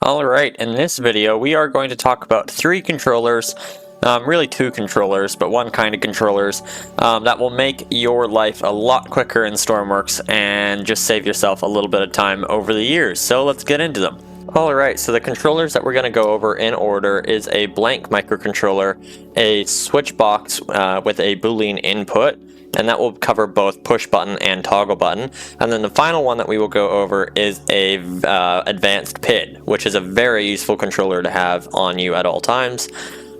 Alright, in this video we are going to talk about three controllers, really two controllers, but one kind of controllers, that will make your life a lot quicker in Stormworks and just save yourself a little bit of time over the years. So let's get into them. Alright, so the controllers that we're going to go over in order is a blank microcontroller, a switch box with a Boolean input, and that will cover both push button and toggle button. And then the final one that we will go over is a advanced PID, which is a very useful controller to have on you at all times.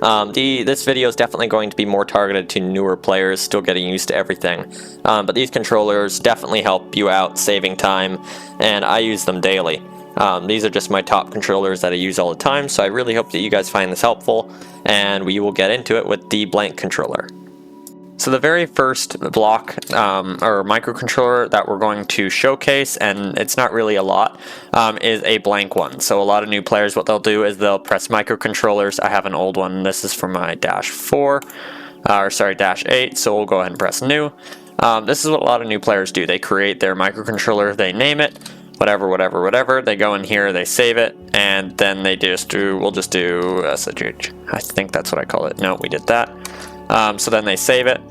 This video is definitely going to be more targeted to newer players, still getting used to everything. But these controllers definitely help you out, saving time, and I use them daily. These are just my top controllers that I use all the time, so I really hope that you guys find this helpful, and we will get into it with the blank controller. So the very first block or microcontroller that we're going to showcase, and it's not really a lot, is a blank one. So a lot of new players, what they'll do is they'll press microcontrollers. I have an old one. This is for my Dash 8, so we'll go ahead and press new. This is what a lot of new players do. They create their microcontroller, they name it, whatever. They go in here, they save it, and then they just do, we'll just do SHH. I think that's what I call it. No, we did that. So then they save it,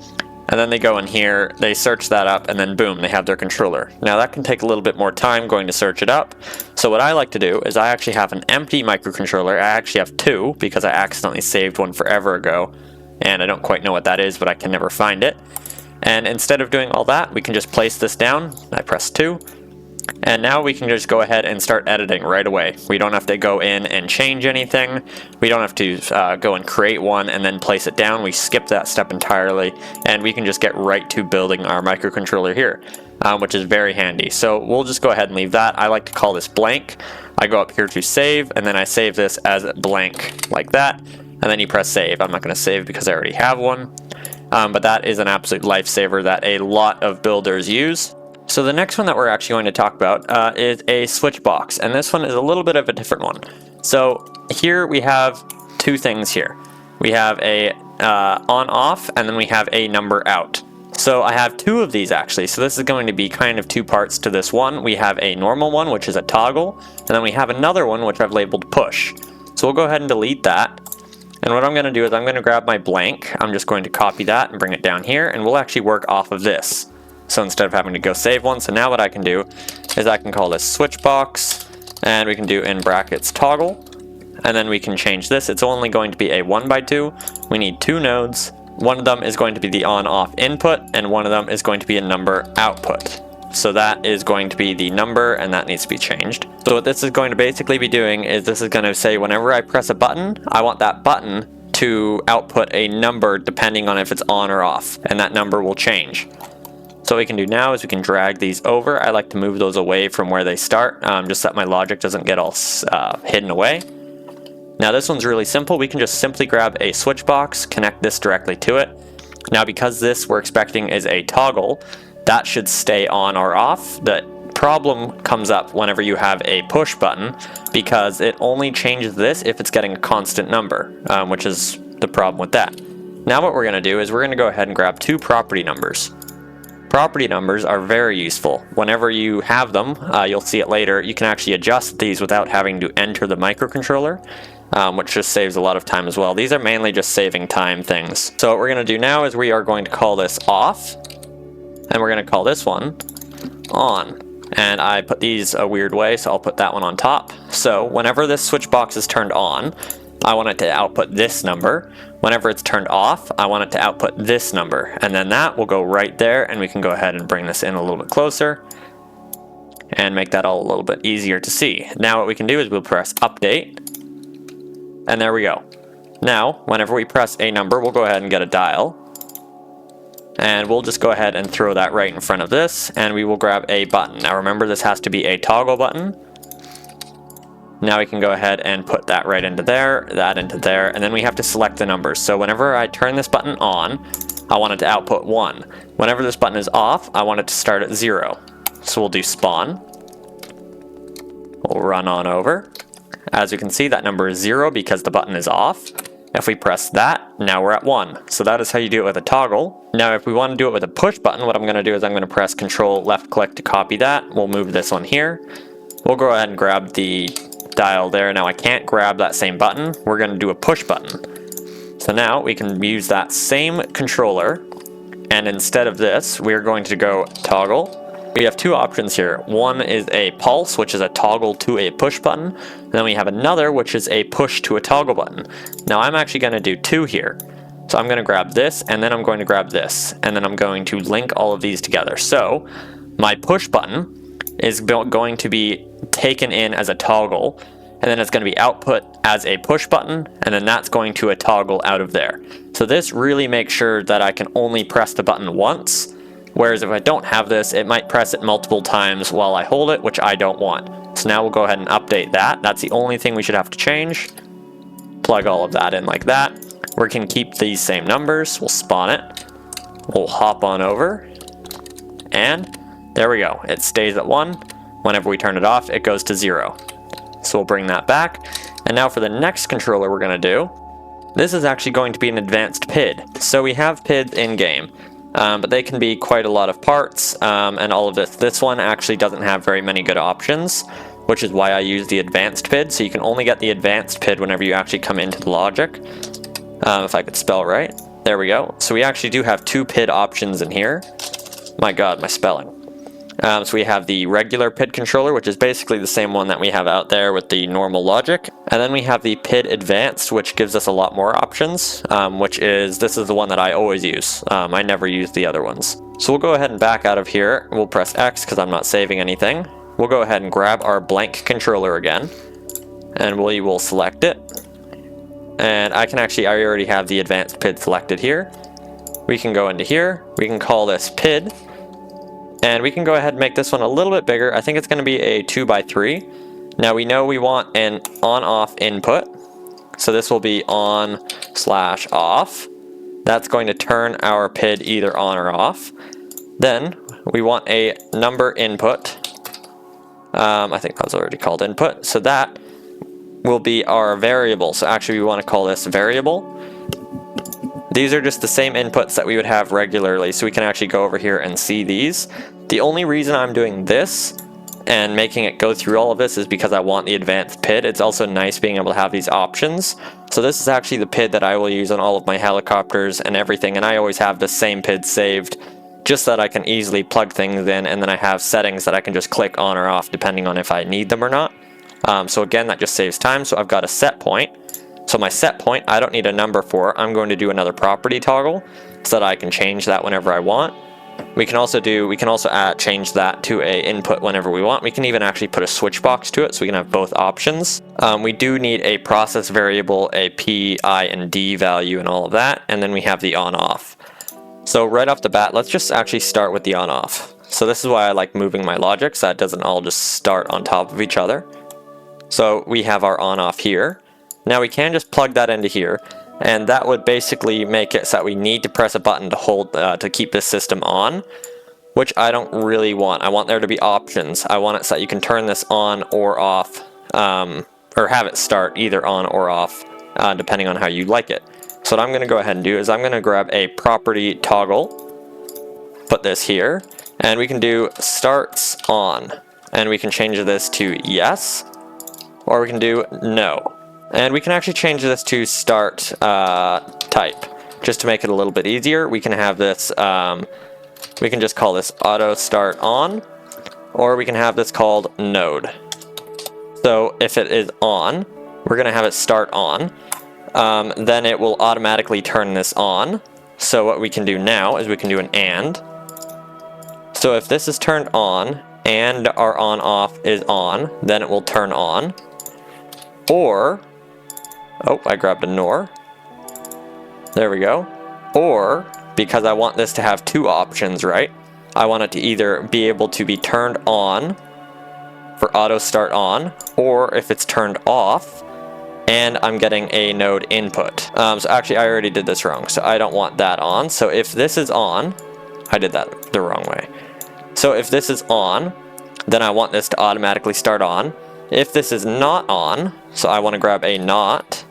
and then they go in here, they search that up, and then boom, they have their controller. Now that can take a little bit more time going to search it up, so what I like to do is I actually have an empty microcontroller. I actually have two, because I accidentally saved one forever ago, and I don't quite know what that is, but I can never find it. And instead of doing all that, we can just place this down. I press 2. And now we can just go ahead and start editing right away. We don't have to go in and change anything. We don't have to go and create one and then place it down. We skip that step entirely, and we can just get right to building our microcontroller here, which is very handy. So we'll just go ahead and leave that. I like to call this blank. I go up here to save, and then I save this as blank like that, and then you press save. I'm not going to save because I already have one, but that is an absolute lifesaver that a lot of builders use. So the next one that we're actually going to talk about is a switch box, and this one is a little bit of a different one. So here we have two things here. We have a on-off, and then we have a number out. So I have two of these actually, so this is going to be kind of two parts to this one. We have a normal one, which is a toggle, and then we have another one which I've labeled push. So we'll go ahead and delete that. And what I'm going to do is I'm going to grab my blank. I'm just going to copy that and bring it down here, and we'll actually work off of this. So instead of having to go save one, so now what I can do is I can call this switch box, and we can do in brackets toggle, and then we can change this. It's only going to be a 1x2. We need two nodes. One of them is going to be the on-off input, and one of them is going to be a number output. So that is going to be the number, and that needs to be changed. So what this is going to basically be doing is this is going to say whenever I press a button, I want that button to output a number depending on if it's on or off, and that number will change. So what we can do now is we can drag these over. I like to move those away from where they start, just so that my logic doesn't get all hidden away. Now this one's really simple. We can just simply grab a switch box, connect this directly to it. Now because this we're expecting is a toggle, that should stay on or off. The problem comes up whenever you have a push button, because it only changes this if it's getting a constant number, which is the problem with that. Now what we're going to do is we're going to go ahead and grab two property numbers. Property numbers are very useful. Whenever you have them, you'll see it later, you can actually adjust these without having to enter the microcontroller, which just saves a lot of time as well. These are mainly just saving time things. So what we're going to do now is we are going to call this off, and we're going to call this one on. And I put these a weird way, so I'll put that one on top. So whenever this switch box is turned on, I want it to output this number. Whenever it's turned off, I want it to output this number. And then that will go right there, and we can go ahead and bring this in a little bit closer and make that all a little bit easier to see. Now what we can do is we'll press update, and there we go. Now, whenever we press a number, we'll go ahead and get a dial. And we'll just go ahead and throw that right in front of this, and we will grab a button. Now remember, this has to be a toggle button. Now we can go ahead and put that right into there, that into there, and then we have to select the numbers. So whenever I turn this button on, I want it to output 1. Whenever this button is off, I want it to start at 0. So we'll do spawn. We'll run on over. As you can see, that number is 0 because the button is off. If we press that, now we're at 1. So that is how you do it with a toggle. Now if we want to do it with a push button, what I'm going to do is I'm going to press Control left click to copy that. We'll move this one here. We'll go ahead and grab the dial there. Now I can't grab that same button. We're going to do a push button. So now we can use that same controller, and instead of this, we're going to go toggle. We have two options here. One is a pulse, which is a toggle to a push button. And then we have another, which is a push to a toggle button. Now I'm actually going to do two here. So I'm going to grab this, and then I'm going to grab this, and then I'm going to link all of these together. So my push button is going to be taken in as a toggle, and then it's going to be output as a push button, and then that's going to a toggle out of there. So this really makes sure that I can only press the button once, whereas if I don't have this, it might press it multiple times while I hold it, which I don't want. So now we'll go ahead and update that. That's the only thing we should have to change. Plug all of that in like that. We can keep these same numbers. We'll spawn it. We'll hop on over, and there we go. It stays at 1. Whenever we turn it off, it goes to 0. So we'll bring that back. And now for the next controller we're going to do, this is actually going to be an advanced PID. So we have PIDs in-game, but they can be quite a lot of parts and all of this. This one actually doesn't have very many good options, which is why I use the advanced PID. So you can only get the advanced PID whenever you actually come into the logic. If I could spell right. There we go. So we actually do have two PID options in here. My god, my spelling. So we have the regular PID controller, which is basically the same one that we have out there with the normal logic. And then we have the PID Advanced, which gives us a lot more options, this is the one that I always use. I never use the other ones. So we'll go ahead and back out of here. We'll press X because I'm not saving anything. We'll go ahead and grab our blank controller again, and we will select it. And I already have the Advanced PID selected here. We can go into here. We can call this PID. And we can go ahead and make this one a little bit bigger. I think it's going to be a 2x3. Now we know we want an on-off input. So this will be on/off. That's going to turn our PID either on or off. Then we want a number input. I think that's already called input. So that will be our variable. So actually we want to call this variable. These are just the same inputs that we would have regularly, so we can actually go over here and see these. The only reason I'm doing this and making it go through all of this is because I want the advanced PID. It's also nice being able to have these options. So this is actually the PID that I will use on all of my helicopters and everything, and I always have the same PID saved just so that I can easily plug things in, and then I have settings that I can just click on or off depending on if I need them or not. So again, that just saves time. So I've got a set point. So my set point, I don't need a number for. I'm going to do another property toggle so that I can change that whenever I want. We can also change that to a input whenever we want. We can even actually put a switch box to it so we can have both options. We do need a process variable, a P, I, and D value and all of that. And then we have the on-off. So right off the bat, let's just actually start with the on-off. So this is why I like moving my logic so that it doesn't all just start on top of each other. So we have our on-off here. Now we can just plug that into here, and that would basically make it so that we need to press a button to hold to keep this system on, which I don't really want. I want there to be options. I want it so that you can turn this on or off, or have it start either on or off, depending on how you like it. So what I'm going to go ahead and do is I'm going to grab a property toggle, put this here, and we can do starts on, and we can change this to yes, or we can do no. And we can actually change this to start type, just to make it a little bit easier. We can have this, we can just call this auto start on, or we can have this called node. So if it is on, we're going to have it start on. Then it will automatically turn this on. So what we can do now is we can do an and. So if this is turned on and our on off is on, then it will turn on. Or, oh, I grabbed a NOR. There we go. Or, because I want this to have two options, right? I want it to either be able to be turned on for auto start on, or if it's turned off, and I'm getting a node input. So actually, I already did this wrong, so I don't want that on. So if this is on, I did that the wrong way. So if this is on, then I want this to automatically start on. If this is not on, so I want to grab a not,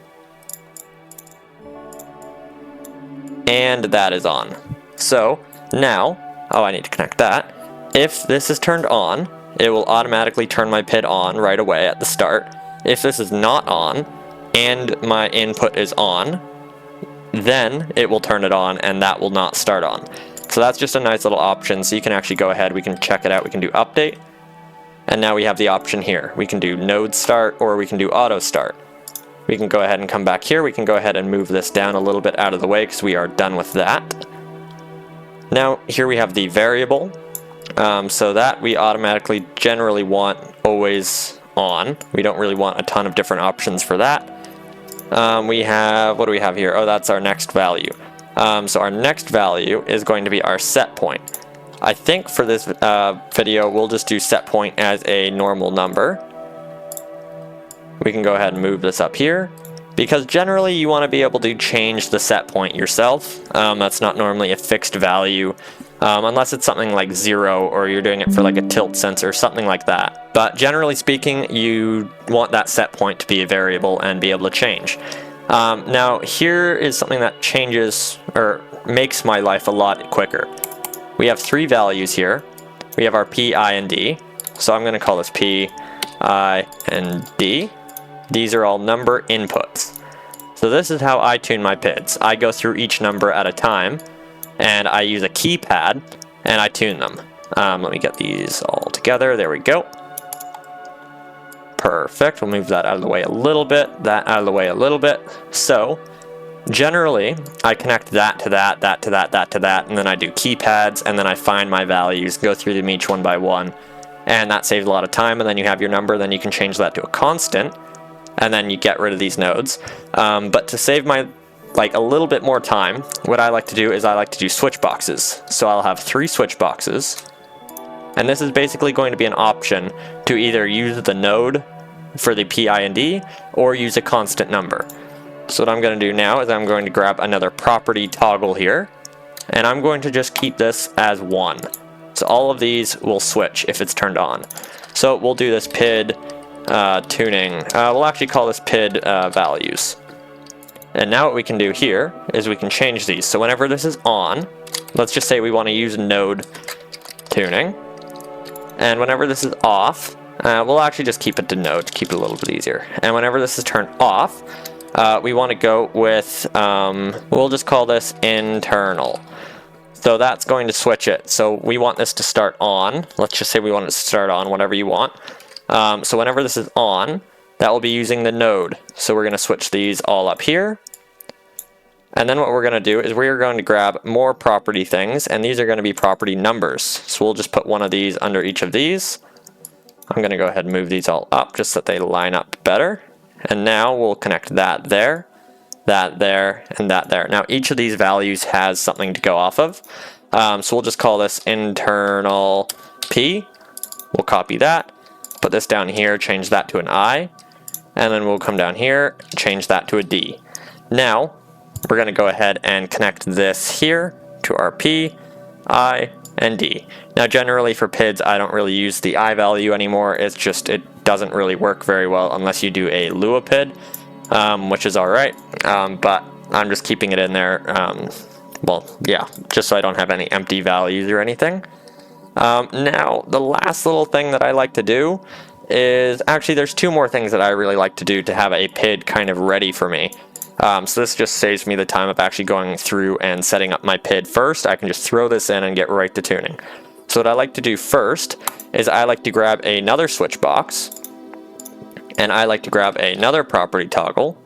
and that is on. So now, oh, I need to connect that. If this is turned on, it will automatically turn my PID on right away at the start. if this is not on and my input is on, then it will turn it on and that will not start on. So that's just a nice little option. So you can actually go ahead, we can check it out, we can do update. And now we have the option here. We can do node start or we can do auto start. We can go ahead and come back here. We can go ahead and move this down a little bit out of the way because we are done with that. Now here we have the variable. So that we automatically generally want always on. We don't really want a ton of different options for that. We have, what do we have here? Oh, that's our next value. So our next value is going to be our set point. I think for this video, we'll just do set point as a normal number. We can go ahead and move this up here, because generally you want to be able to change the set point yourself. That's not normally a fixed value, unless it's something like 0 or you're doing it for like a tilt sensor, something like that. But generally speaking, you want that set point to be a variable and be able to change. Now here is something that changes or makes my life a lot quicker. We have 3 values here. We have our P, I, and D. So I'm going to call this P, I, and D. These are all number inputs. So this is how I tune my PIDs. I go through each number at a time, and I use a keypad, and I tune them. Let me get these all together. There we go. Perfect. We'll move that out of the way a little bit, that out of the way a little bit. So generally, I connect that to that, that to that, that to that, and then I do keypads, and then I find my values, go through them each one by one, and that saves a lot of time. And then you have your number, then you can change that to a constant, and then you get rid of these nodes. But to save my a little bit more time, what I like to do is I like to do switch boxes. So I'll have 3 switch boxes, and this is basically going to be an option to either use the node for the P, I, and D, or use a constant number. So what I'm going to do now is I'm going to grab another property toggle here, and I'm going to just keep this as 1. So all of these will switch if it's turned on. So we'll do this PID tuning. We'll actually call this PID values. And now what we can do here is we can change these. So whenever this is on, let's just say we want to use node tuning. And whenever this is off, we'll actually just keep it to node to keep it a little bit easier. And whenever this is turned off, we want to go with, we'll just call this internal. So that's going to switch it. So we want this to start on. Let's just say we want it to start on, whatever you want. So whenever this is on, that will be using the node. So we're going to switch these all up here. And then what we're going to do is we're going to grab more property things, and these are going to be property numbers. So we'll just put one of these under each of these. I'm going to go ahead and move these all up just so that they line up better. And now we'll connect that there, and that there. Now each of these values has something to go off of. So we'll just call this internal P. We'll copy that, put this down here, change that to an I, and then we'll come down here, change that to a D. Now we're going to go ahead and connect this here to our P, I, and D. Now generally for PIDs I don't really use the I value anymore. It's just it doesn't really work very well unless you do a Lua PID, which is alright, but I'm just keeping it in there, well yeah, just so I don't have any empty values or anything. Now the last little thing that I like to do is, actually there's 2 more things that I really like to do to have a PID kind of ready for me. So this just saves me the time of actually going through and setting up my PID first. I can just throw this in and get right to tuning. So what I like to do first is I like to grab another switch box, and I like to grab another property toggle,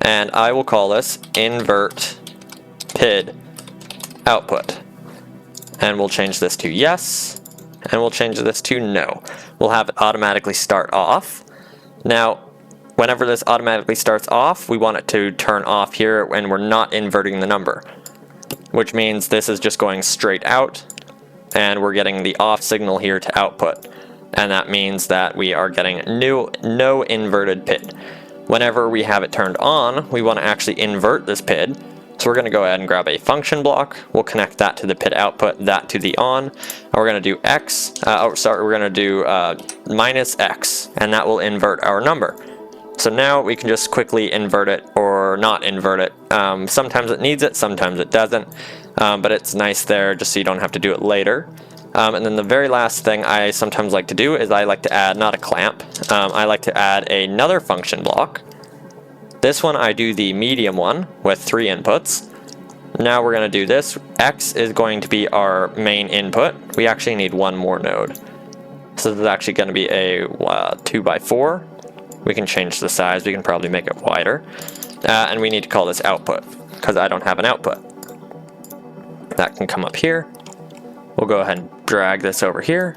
and I will call this invert PID output. And we'll change this to yes, and we'll change this to no. We'll have it automatically start off. Now, whenever this automatically starts off, we want it to turn off here when we're not inverting the number, which means this is just going straight out, and we're getting the off signal here to output. And that means that we are getting no inverted PID. Whenever we have it turned on, we want to actually invert this PID. So we're going to go ahead and grab a function block. We'll connect that to the PID output, that to the on. And we're going to do X, we're going to do minus X, and that will invert our number. So now we can just quickly invert it or not invert it. Sometimes it needs it, sometimes it doesn't, but it's nice there just so you don't have to do it later. And then the very last thing I sometimes like to do is I like to add, not a clamp, I like to add another function block. This one I do the medium one with 3 inputs. Now we're going to do this. X is going to be our main input. We actually need one more node. So this is actually going to be a 2x4. We can change the size. We can probably make it wider. And we need to call this output because I don't have an output. That can come up here. We'll go ahead and drag this over here.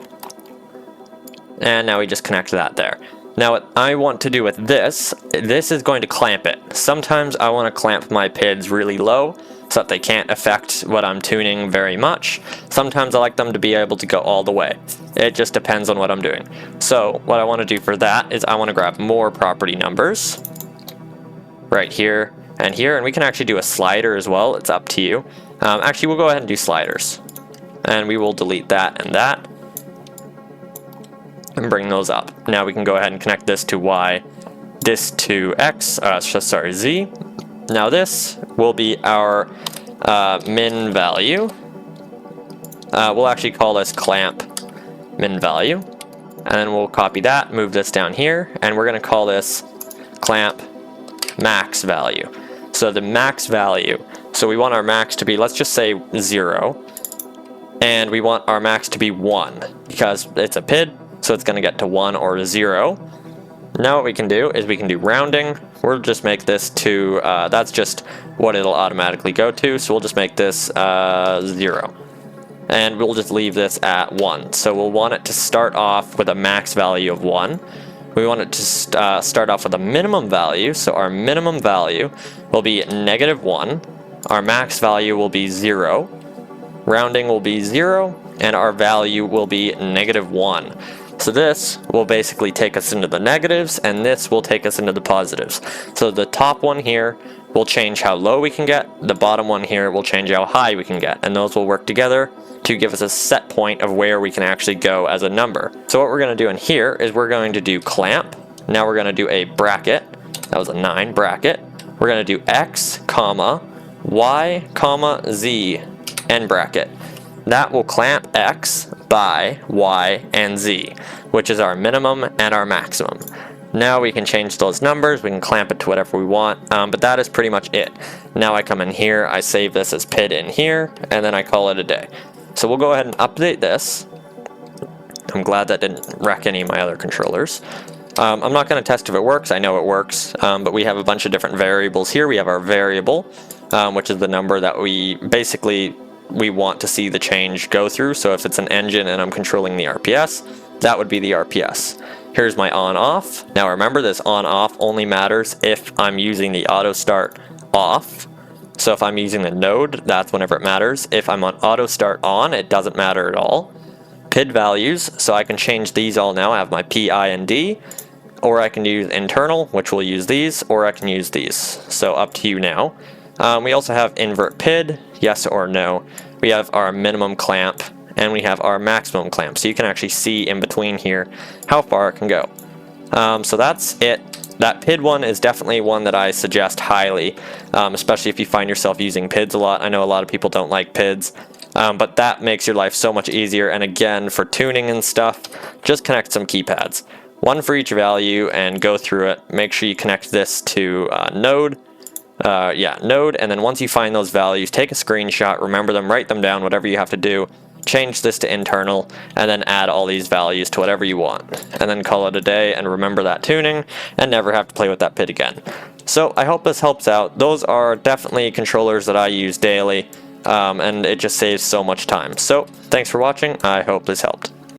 And now we just connect that there. Now what I want to do with this is going to clamp it. Sometimes I want to clamp my PIDs really low so that they can't affect what I'm tuning very much. Sometimes I like them to be able to go all the way. It just depends on what I'm doing. So what I want to do for that is I want to grab more property numbers right here, and we can actually do a slider as well. It's up to you. Actually, we'll go ahead and do sliders. And we will delete that and bring those up. Now we can go ahead and connect this to Y, this to X, Z. Now this will be our min value. We'll actually call this clamp min value. And then we'll copy that, move this down here, and we're going to call this clamp max value. So the max value, so we want our max to be, let's just say 0. And we want our max to be 1 because it's a PID, so it's going to get to 1 or 0. Now what we can do is we can do rounding. We'll just make this to, that's just what it'll automatically go to, so we'll just make this 0. And we'll just leave this at 1. So we'll want it to start off with a max value of 1. We want it to start off with a minimum value, so our minimum value will be -1. Our max value will be 0. Rounding will be 0, and our value will be -1. So this will basically take us into the negatives, and this will take us into the positives. So the top one here will change how low we can get, the bottom one here will change how high we can get, and those will work together to give us a set point of where we can actually go as a number. So what we're going to do in here is we're going to do clamp. Now we're going to do a bracket. That was a 9 bracket. We're going to do X, comma, Y, comma, Z, end bracket. That will clamp X by Y and Z, which is our minimum and our maximum. Now we can change those numbers, we can clamp it to whatever we want, but that is pretty much it. Now I come in here, I save this as PID in here, and then I call it a day. So we'll go ahead and update this. I'm glad that didn't wreck any of my other controllers. I'm not going to test if it works, I know it works, but we have a bunch of different variables here. We have our variable, which is the number that we want to see the change go through. So if it's an engine and I'm controlling the RPS, that would be the RPS. Here's my on-off. Now remember, this on-off only matters if I'm using the auto start off. So if I'm using the node, that's whenever it matters. If I'm on auto start on, it doesn't matter at all. PID values, so I can change these all now. I have my P, I, and D, or I can use internal, which will use these, or I can use these. So up to you now. We also have invert PID, yes or no. We have our minimum clamp, and we have our maximum clamp. So you can actually see in between here how far it can go. So that's it. That PID one is definitely one that I suggest highly, especially if you find yourself using PIDs a lot. I know a lot of people don't like PIDs, but that makes your life so much easier. And again, for tuning and stuff, just connect some keypads. One for each value and go through it. Make sure you connect this to node. Node, and then once you find those values, take a screenshot, remember them, write them down, whatever you have to do, change this to internal, and then add all these values to whatever you want, and then call it a day and remember that tuning, and never have to play with that PID again. So I hope this helps out. Those are definitely controllers that I use daily, and it just saves so much time. So thanks for watching. I hope this helped.